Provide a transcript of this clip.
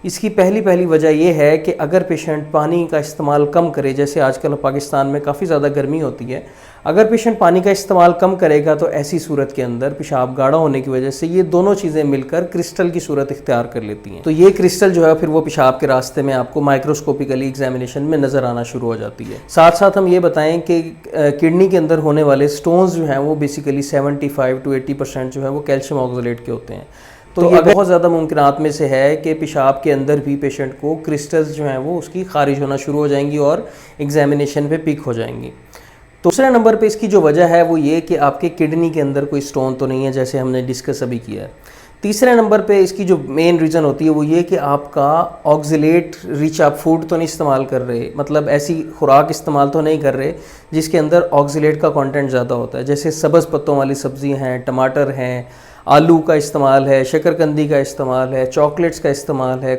اس کی پہلی وجہ یہ ہے کہ اگر پیشنٹ پانی کا استعمال کم کرے، جیسے آج کل پاکستان میں کافی زیادہ گرمی ہوتی ہے، اگر پیشنٹ پانی کا استعمال کم کرے گا تو ایسی صورت کے اندر پیشاب گاڑھا ہونے کی وجہ سے یہ دونوں چیزیں مل کر کرسٹل کی صورت اختیار کر لیتی ہیں. تو یہ کرسٹل جو ہے پھر وہ پیشاب کے راستے میں آپ کو مائکروسکوپیکلی ایگزامینیشن میں نظر آنا شروع ہو جاتی ہے. ساتھ ساتھ ہم یہ بتائیں کہ کڈنی کے اندر ہونے والے سٹونز جو ہیں وہ بیسیکلی 75 to 80% جو ہے وہ کیلشیم آکزیلیٹ کے ہوتے ہیں. تو یہ بہت زیادہ ممکنات میں سے ہے کہ پیشاب کے اندر بھی پیشنٹ کو کرسٹلز جو ہیں وہ اس کی خارج ہونا شروع ہو جائیں گی اور ایگزامینیشن پہ پک ہو جائیں گی. دوسرے نمبر پہ اس کی جو وجہ ہے وہ یہ کہ آپ کے کڈنی کے اندر کوئی سٹون تو نہیں ہے، جیسے ہم نے ڈسکس ابھی کیا ہے. تیسرے نمبر پہ اس کی جو مین ریزن ہوتی ہے وہ یہ کہ آپ کا آکزیلیٹ ریچ آپ فوڈ تو نہیں استعمال کر رہے، مطلب ایسی خوراک استعمال تو نہیں کر رہے جس کے اندر آکزیلیٹ کا کانٹینٹ زیادہ ہوتا ہے، جیسے سبز پتوں والی سبزی ہیں، ٹماٹر ہیں، آلو کا استعمال ہے، شکرکندی کا استعمال ہے، چاکلیٹس کا استعمال ہے.